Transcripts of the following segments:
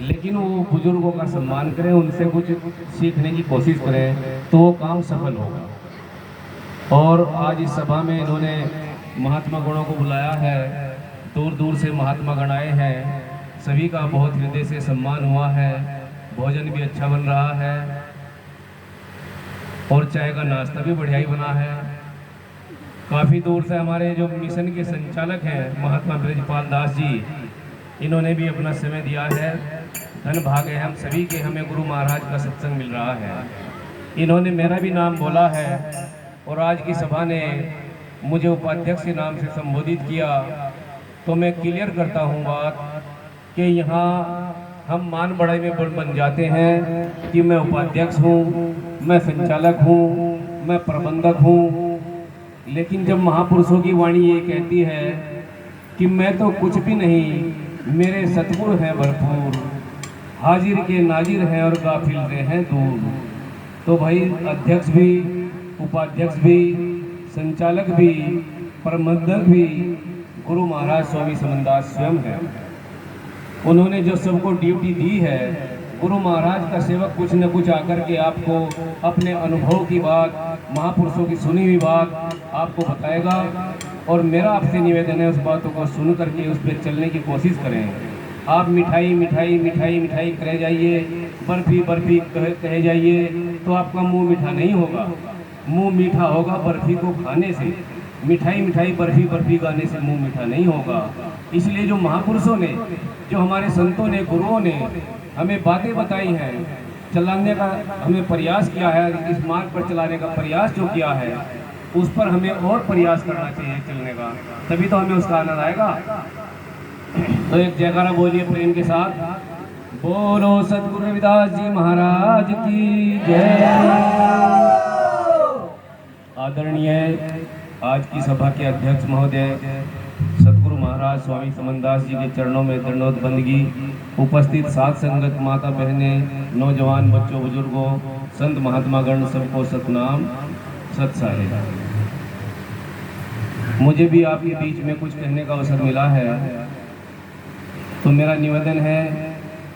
लेकिन वो बुजुर्गों का सम्मान करें, उनसे कुछ सीखने की कोशिश करें, तो वो काम सफल होगा। और आज इस सभा में इन्होंने महात्मा गणों को बुलाया है, दूर दूर से महात्मा गण आए हैं, सभी का बहुत हृदय से सम्मान हुआ है, भोजन भी अच्छा बन रहा है और चाय का नाश्ता भी बढ़िया ही बना है। काफ़ी दूर से हमारे जो मिशन के संचालक हैं महात्मा ब्रजपाल दास जी, इन्होंने भी अपना समय दिया है। धन भाग है हम सभी के, हमें गुरु महाराज का सत्संग मिल रहा है। इन्होंने मेरा भी नाम बोला है और आज की सभा ने मुझे उपाध्यक्ष के नाम से संबोधित किया, तो मैं क्लियर करता हूँ बात कि यहाँ हम मान बढ़ाई में बन जाते हैं कि मैं उपाध्यक्ष हूँ, मैं संचालक हूँ, मैं प्रबंधक हूँ। लेकिन जब महापुरुषों की वाणी ये कहती है कि मैं तो कुछ भी नहीं, मेरे सतगुरु हैं भरपूर, हाजिर के नाजिर हैं और गाफिल से हैं दूर, तो भाई अध्यक्ष भी, उपाध्यक्ष भी, संचालक भी, प्रबंधक भी गुरु महाराज स्वामी समनदास स्वयं हैं। उन्होंने जो सबको ड्यूटी दी है, गुरु महाराज का सेवक कुछ न कुछ आकर के आपको अपने अनुभव की बात, महापुरुषों की सुनी हुई बात आपको बताएगा। और मेरा आपसे निवेदन है उस बातों को सुन करके उस पर चलने की कोशिश करें। आप मिठाई मिठाई मिठाई मिठाई करे जाइए, बर्फी बर्फी कहे जाइए, तो आपका मुंह मीठा नहीं होगा। मुंह मीठा होगा बर्फी को खाने से, मिठाई मिठाई बर्फी बर्फी गाने से मुंह मीठा नहीं होगा। इसलिए जो महापुरुषों ने, जो हमारे संतों ने, गुरुओं ने हमें बातें बताई हैं, चलाने का हमें प्रयास किया है, इस मार्ग पर चलाने का प्रयास जो किया है, उस पर हमें और प्रयास करना चाहिए चलने का, तभी तो हमें उसका आनंद आएगा। तो एक जयकारा बोलिए प्रेम के साथ, बोलो सतगुरु रविदास जी महाराज की जय। आदरणीय आज की सभा के अध्यक्ष महोदय सतगुरु महाराज स्वामी समनदास जी के चरणों में दंडोत बंदगी, उपस्थित साथ संगत, माता बहनें, नौजवान, बच्चों, बुजुर्गों, संत महात्मा गण, सबको सतनाम सत साहिब। मुझे भी आपके बीच में कुछ कहने का अवसर मिला है, तो मेरा निवेदन है,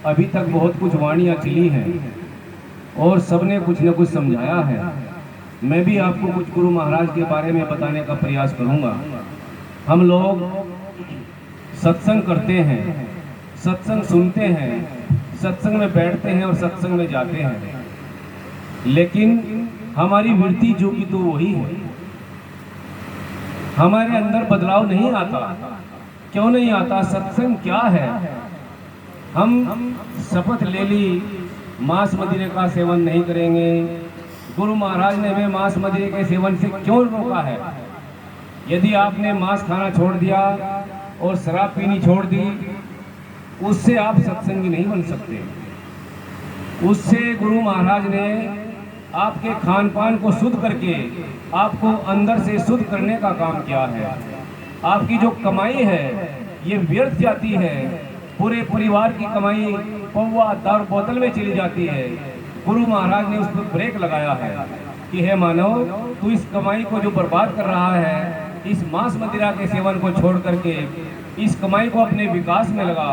अभी तक बहुत कुछ वाणियाँ चली हैं और सबने कुछ न कुछ समझाया है। मैं भी आपको कुछ गुरु महाराज के बारे में बताने का प्रयास करूंगा। हम लोग सत्संग करते हैं, सत्संग सुनते हैं, सत्संग में बैठते हैं और सत्संग में जाते हैं, लेकिन हमारी वृत्ति जो कि तो वही है, हमारे अंदर बदलाव नहीं आता। क्यों नहीं आता? सत्संग क्या है? हम शपथ ले ली मांस मदिरे का सेवन नहीं करेंगे। गुरु महाराज ने हमें मांस मदिरे के सेवन से क्यों रोका है? यदि आपने मांस खाना छोड़ दिया और शराब पीनी छोड़ दी, उससे आप सत्संगी नहीं बन सकते। उससे गुरु महाराज ने आपके खान पान को शुद्ध करके आपको अंदर से शुद्ध करने का काम किया है। आपकी जो कमाई है ये व्यर्थ जाती है, पूरे परिवार की कमाई पौवा दारू बोतल में चली जाती है। गुरु महाराज ने उस पर ब्रेक लगाया है कि हे मानव, तू इस कमाई को जो बर्बाद कर रहा है, इस मांस मदिरा के सेवन को छोड़ करके इस कमाई को अपने विकास में लगा,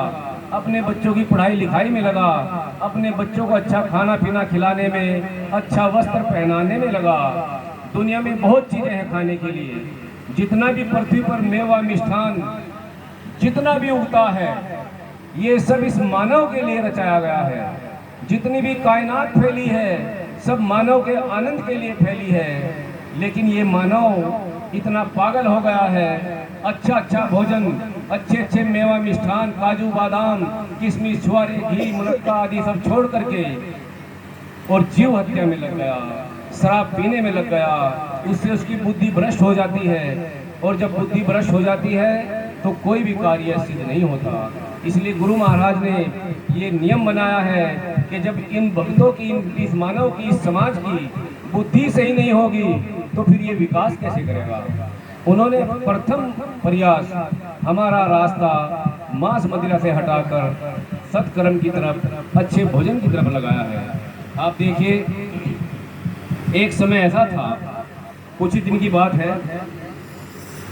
अपने बच्चों की पढ़ाई लिखाई में लगा, अपने बच्चों को अच्छा खाना पीना खिलाने में, अच्छा वस्त्र पहनाने में लगा। दुनिया में बहुत चीज़ें हैं खाने के लिए। जितना भी पृथ्वी पर मेवा मिष्ठान जितना भी उगता है, ये सब इस मानव के लिए रचाया गया है। जितनी भी कायनात फैली है, सब मानव के आनंद के लिए फैली है। लेकिन ये मानव इतना पागल हो गया है, अच्छा अच्छा भोजन, अच्छे अच्छे मेवा मिष्ठान, काजू बादाम, किशमिश, छुआरे, घी, मुनक्का आदि सब छोड़ करके और जीव हत्या में लग गया, शराब पीने में लग गया। उससे उसकी बुद्धि भ्रष्ट हो जाती है, और जब बुद्धि भ्रष्ट हो जाती है तो कोई भी कार्य सिद्ध नहीं होता। इसलिए गुरु महाराज ने ये नियम बनाया है कि जब इन भक्तों की, इस मानव की, इस समाज की बुद्धि सही नहीं होगी तो फिर ये विकास कैसे करेगा। उन्होंने प्रथम प्रयास हमारा रास्ता मांस मदिरा से हटाकर सत्कर्म की तरफ, अच्छे भोजन की तरफ लगाया है। आप देखिए, एक समय ऐसा था, कुछ ही दिन की बात है,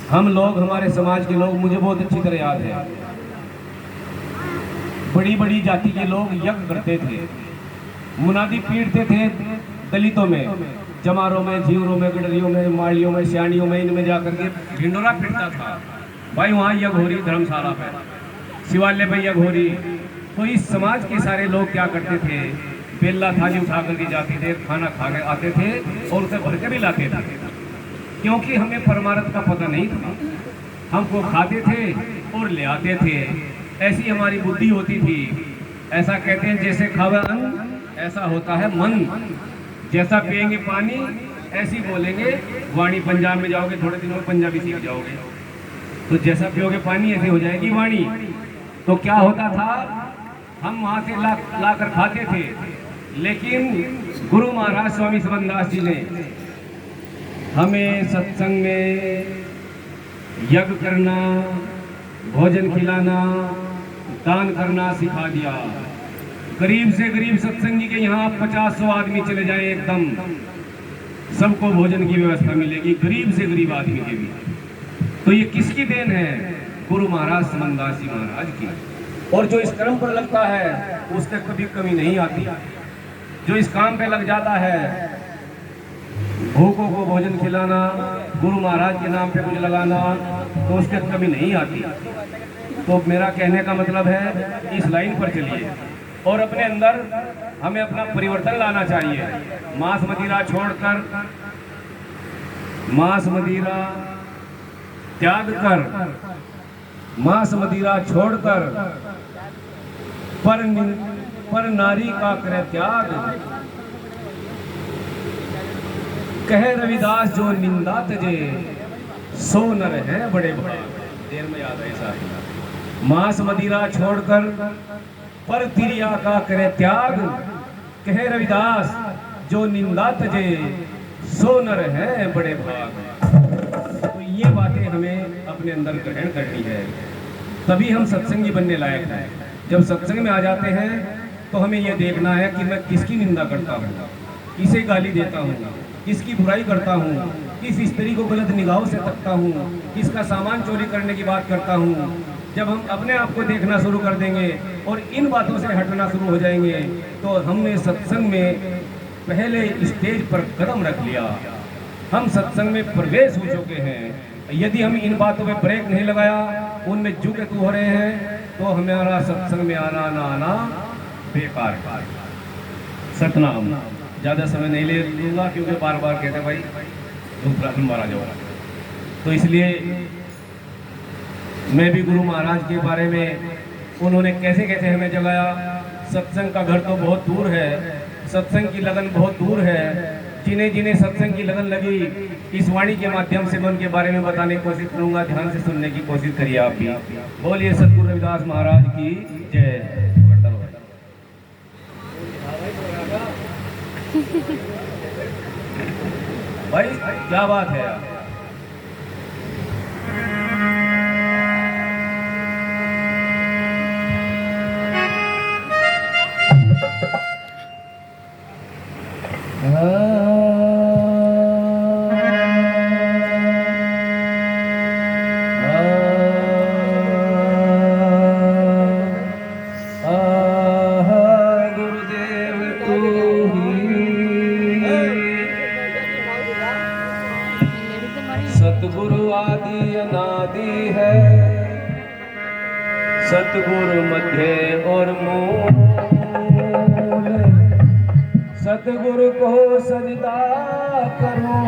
हम लोग, हमारे समाज के लोग, मुझे बहुत अच्छी तरह याद है, बड़ी बड़ी जाति के लोग यज्ञ करते थे, मुनादी पीटते थे दलितों में, जमारों में, झीवरों में, गडरियों में, माड़ियों में, सियाणियों में, इनमें जाकर के ढिंडोरा पीटता था। भाई वहाँ यज्ञ हो रही, धर्मशाला पे, शिवालय पे यज्ञ हो रही। तो इस समाज के सारे लोग क्या करते थे, बेला थाली उठा करके जाते थे, खाना खा के आते थे और उसे भर के भी लाते थे, क्योंकि हमें परमार्थ का पता नहीं था। हमको खाते थे और ले आते थे, ऐसी हमारी बुद्धि होती थी। ऐसा कहते हैं जैसे खावे अन्न ऐसा होता है मन, जैसा पिएंगे पानी ऐसी बोलेंगे वाणी। पंजाब में जाओगे थोड़े दिनों में पंजाबी सीख जाओगे, तो जैसा पियोगे पानी ऐसे हो जाएगी वाणी। तो क्या होता था, हम वहाँ से ला कर खाते थे, लेकिन गुरु महाराज स्वामी सबनदास जी ने हमें सत्संग में यज्ञ करना, भोजन खिलाना, दान करना सिखा दिया। गरीब से गरीब सत्संगी के यहाँ 50-100 आदमी चले जाए, एकदम सबको भोजन की व्यवस्था मिलेगी, गरीब से गरीब आदमी के भी। तो ये किसकी देन है? गुरु महाराज समनदास जी महाराज की। और जो इस कर्म पर लगता है उसके कभी कमी नहीं आती। जो इस काम पे लग जाता है, भूखों को भोजन खिलाना, गुरु महाराज के नाम पे कुछ लगाना, तो उसके कमी नहीं आती। तो मेरा कहने का मतलब है इस लाइन पर चलिए और अपने अंदर हमें अपना परिवर्तन लाना चाहिए। मांस मदिरा छोड़कर, मांस मदिरा त्याग कर, मांस मदिरा छोड़कर पर नारी का करे त्याग। कहे रविदास जो निंदा तजे, सो नर है बड़े भाग। देर में याद है साहब। मांस मदिरा छोड़कर पर तिरिया का करे त्याग। कहे रविदास जो निंदा तजे, सो नर है बड़े भाग। तो ये बातें हमें अपने अंदर ग्रहण करनी है, तभी हम सत्संगी बनने लायक हैं। जब सत्संग में आ जाते हैं तो हमें यह देखना है कि मैं किसकी निंदा करता हूँ, किसे गाली देता हूँ, किसकी बुराई करता हूँ, किस स्त्री को गलत निगाहों से तकता हूँ, किसका सामान चोरी करने की बात करता हूँ। जब हम अपने आप को देखना शुरू कर देंगे और इन बातों से हटना शुरू हो जाएंगे, तो हमने सत्संग में पहले स्टेज पर कदम रख लिया, हम सत्संग में प्रवेश हो चुके हैं। यदि हम इन बातों में ब्रेक नहीं लगाया, उनमें झुके हो रहे हैं, तो हमारा सत्संग में आना ना आना बेकार। सतनाम। ज़्यादा समय नहीं ले लूँगा क्योंकि बार बार कहते हैं भाई दूसरा फिल्म मारा जाओ। तो इसलिए मैं भी गुरु महाराज के बारे में, उन्होंने कैसे कैसे हमें जगाया। सत्संग का घर तो बहुत दूर है, सत्संग की लगन बहुत दूर है। जिन्हें जिन्हें सत्संग की लगन लगी, इस वाणी के माध्यम से मैं उनके बारे में बताने की कोशिश करूंगा। ध्यान से सुनने की कोशिश करिए आप भी। बोलिए सतगुरु रविदास महाराज की जय। भाई क्या बात है यार। सतगुरु आदि अनादि है, सतगुरु मध्य और मूल। सतगुरु को सजदा करूं,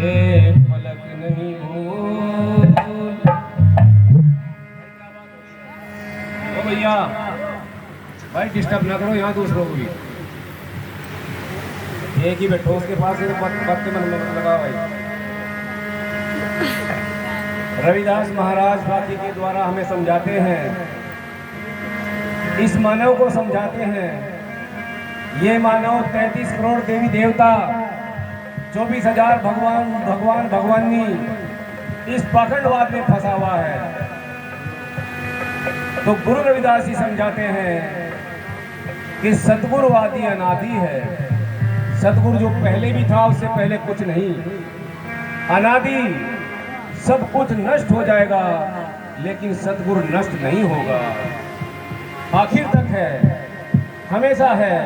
एक पलक नहीं भूल। ओ भैया भाई डिस्टर्ब ना करो यहाँ दूसरों को भी। एक ही बैठो उसके पास, बात मन में लगा भाई। रविदास महाराज बाकी के द्वारा हमें समझाते हैं, इस मानव को समझाते हैं। ये मानव 33 करोड़ देवी देवता, 24,000 भगवान भगवानी इस पाखंडवाद में फंसा हुआ है। तो गुरु रविदास जी समझाते हैं कि सतगुरु आदि अनादि है। सतगुरु जो पहले भी था, उससे पहले कुछ नहीं। अनादि सब कुछ नष्ट हो जाएगा, लेकिन सतगुरु नष्ट नहीं होगा। आखिर तक है, हमेशा है,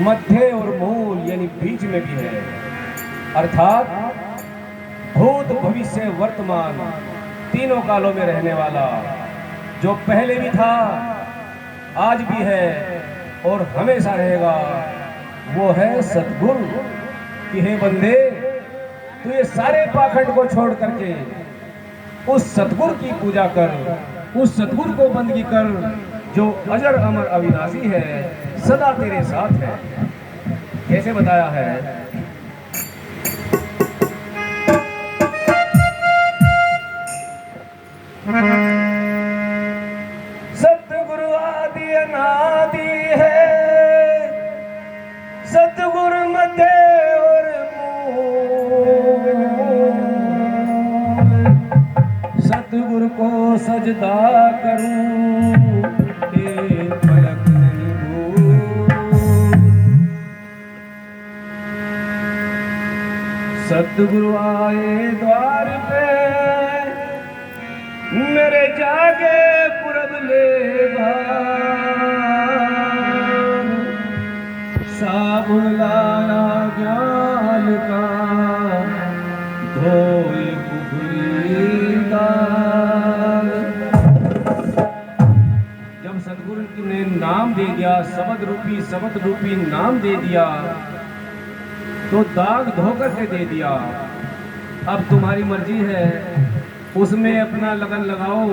मध्य और मूल यानी बीच में भी है, अर्थात भूत भविष्य वर्तमान तीनों कालों में रहने वाला, जो पहले भी था, आज भी है और हमेशा रहेगा, वो है सतगुरु। कि हे बंदे, तू ये सारे पाखंड को छोड़ करके उस सतगुरु की पूजा कर, उस सतगुरु को बंदगी कर जो अजर अमर अविनाशी है, सदा तेरे साथ है। कैसे बताया है? सतगुरु आदि अनादि है, सतगुरु मध्य और मूल, सतगुरु को सजदा करूं एक पलक नहीं भूल। सतगुरु आए द्वार पे, मेरे जागे पुरब लेगा, साबुन लाया ज्ञान का, धोए कुफरी दाल। जब सतगुरु ने नाम दे दिया, शब्द रूपी नाम दे दिया, तो दाग धोकर के दे दिया। अब तुम्हारी मर्जी है, उसमें अपना लगन लगाओ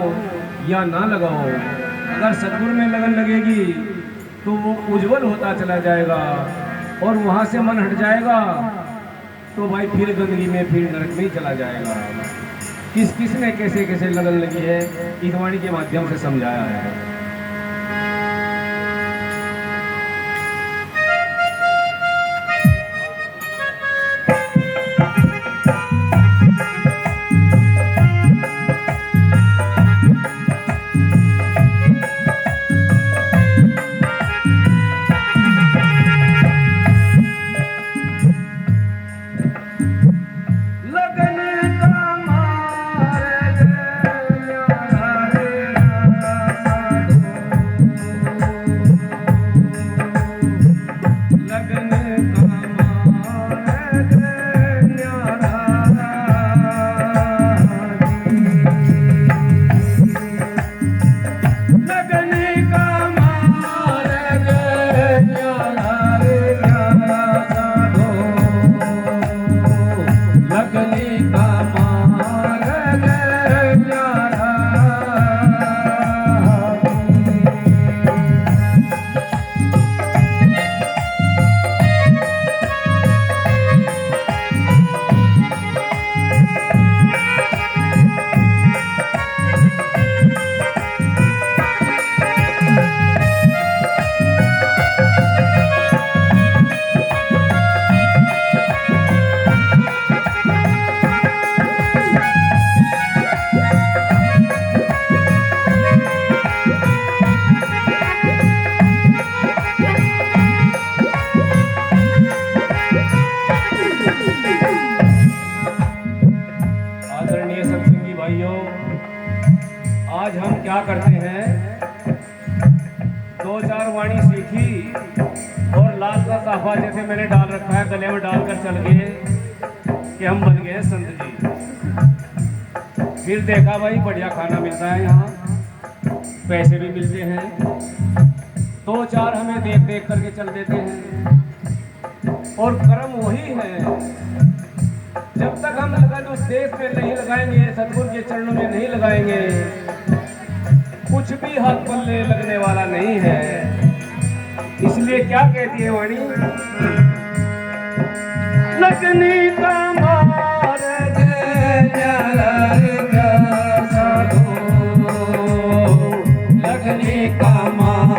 या ना लगाओ। अगर सतगुरु में लगन लगेगी तो वो उज्जवल होता चला जाएगा, और वहाँ से मन हट जाएगा तो भाई फिर गंदगी में, फिर नरक में ही चला जाएगा। किस किस में कैसे कैसे लगन लगी है, इस वाणी के माध्यम से समझाया है। आज हम क्या करते हैं, दो चार वाणी सीखी और लाल का साफा जैसे मैंने डाल रखा है गले में डालकर चल गए कि हम बन गए संत जी। फिर देखा भाई बढ़िया खाना मिलता है यहाँ, पैसे भी मिलते हैं, दो चार हमें देख देख करके चल देते हैं। और कर्म वही है, जब तक हम लगन उस देश में नहीं लगाएंगे, सतगुरु के चरणों में नहीं लगाएंगे, कुछ भी हाथ पल्ले लगने वाला नहीं है। इसलिए क्या कहती है वाणी, लगनी का मार्ग लगनी का मार्ग